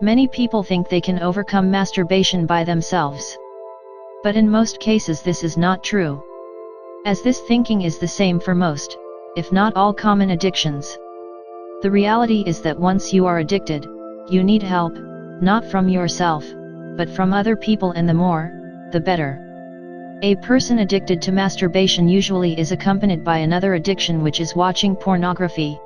Many people think they can overcome masturbation by themselves. But in most cases this is not true. As this thinking is the same for most, if not all common addictions. The reality is that once you are addicted, you need help, not from yourself, but from other people, and the more, the better. A person addicted to masturbation usually is accompanied by another addiction, which is watching pornography.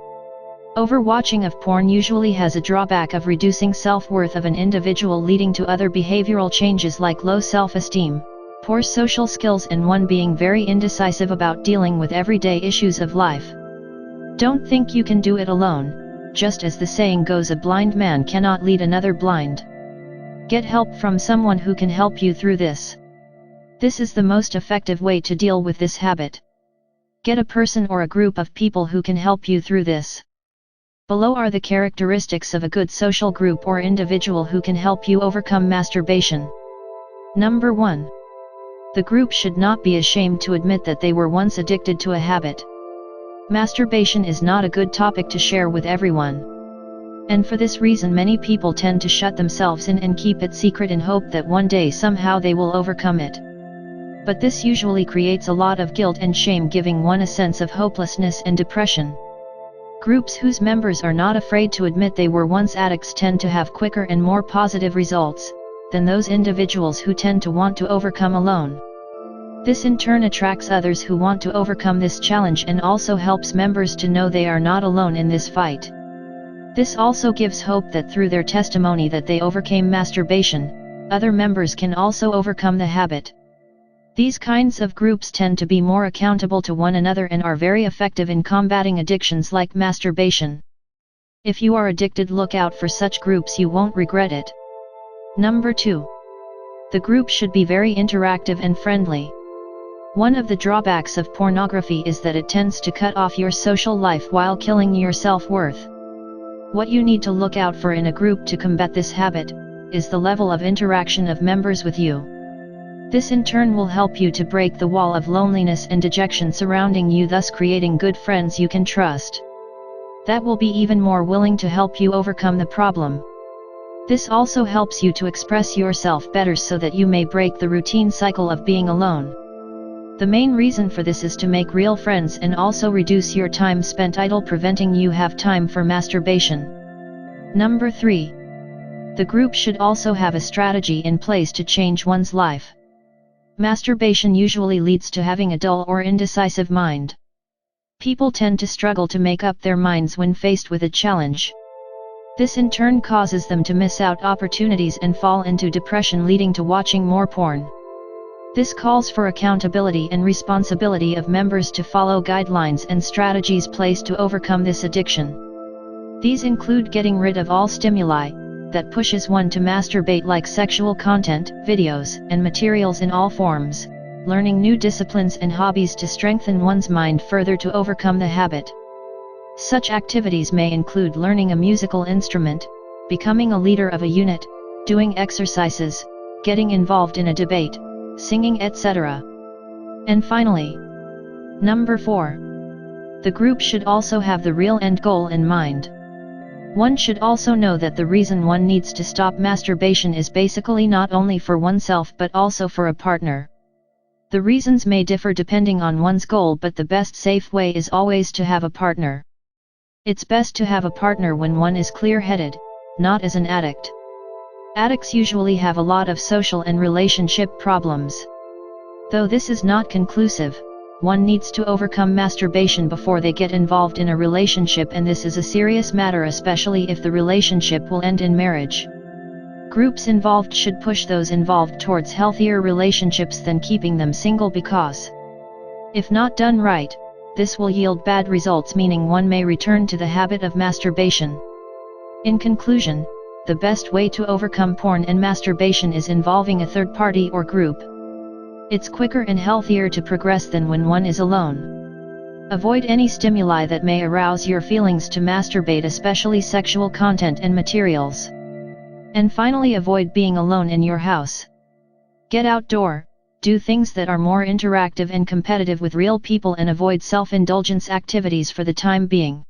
Overwatching of porn usually has a drawback of reducing self-worth of an individual, leading to other behavioral changes like low self-esteem, poor social skills, and one being very indecisive about dealing with everyday issues of life. Don't think you can do it alone. Just as the saying goes, a blind man cannot lead another blind. Get help from someone who can help you through this. This is the most effective way to deal with this habit. Get a person or a group of people who can help you through this. Below are the characteristics of a good social group or individual who can help you overcome masturbation. Number 1. The group should not be ashamed to admit that they were once addicted to a habit. Masturbation is not a good topic to share with everyone. And for this reason many people tend to shut themselves in and keep it secret in hope that one day somehow they will overcome it. But this usually creates a lot of guilt and shame, giving one a sense of hopelessness and depression. Groups whose members are not afraid to admit they were once addicts tend to have quicker and more positive results than those individuals who tend to want to overcome alone. This in turn attracts others who want to overcome this challenge and also helps members to know they are not alone in this fight. This also gives hope that through their testimony that they overcame masturbation, other members can also overcome the habit. These kinds of groups tend to be more accountable to one another and are very effective in combating addictions like masturbation. If you are addicted, look out for such groups, you won't regret it. Number 2. The group should be very interactive and friendly. One of the drawbacks of pornography is that it tends to cut off your social life while killing your self-worth. What you need to look out for in a group to combat this habit is the level of interaction of members with you. This in turn will help you to break the wall of loneliness and dejection surrounding you, thus creating good friends you can trust. That will be even more willing to help you overcome the problem. This also helps you to express yourself better so that you may break the routine cycle of being alone. The main reason for this is to make real friends and also reduce your time spent idle, preventing you have time for masturbation. Number 3. The group should also have a strategy in place to change one's life. Masturbation usually leads to having a dull or indecisive mind. People tend to struggle to make up their minds when faced with a challenge. This in turn causes them to miss out opportunities and fall into depression, leading to watching more porn. This calls for accountability and responsibility of members to follow guidelines and strategies placed to overcome this addiction. These include getting rid of all stimuli that pushes one to masturbate, like sexual content, videos, and materials in all forms, learning new disciplines and hobbies to strengthen one's mind further to overcome the habit. Such activities may include learning a musical instrument, becoming a leader of a unit, doing exercises, getting involved in a debate, singing, etc. And finally, number 4. The group should also have the real end goal in mind. One should also know that the reason one needs to stop masturbation is basically not only for oneself but also for a partner. The reasons may differ depending on one's goal, but the best safe way is always to have a partner. It's best to have a partner when one is clear-headed, not as an addict. Addicts usually have a lot of social and relationship problems. Though this is not conclusive, one needs to overcome masturbation before they get involved in a relationship, and this is a serious matter, especially if the relationship will end in marriage. Groups involved should push those involved towards healthier relationships than keeping them single, because if not done right, this will yield bad results, meaning one may return to the habit of masturbation. In conclusion, the best way to overcome porn and masturbation is involving a third party or group. It's quicker and healthier to progress than when one is alone. Avoid any stimuli that may arouse your feelings to masturbate, especially sexual content and materials. And finally, avoid being alone in your house. Get outdoor, do things that are more interactive and competitive with real people, and avoid self-indulgence activities for the time being.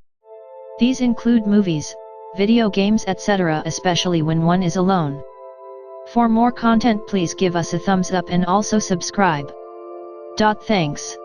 These include movies, video games etc., especially when one is alone. For more content please give us a thumbs up and also subscribe. Thanks.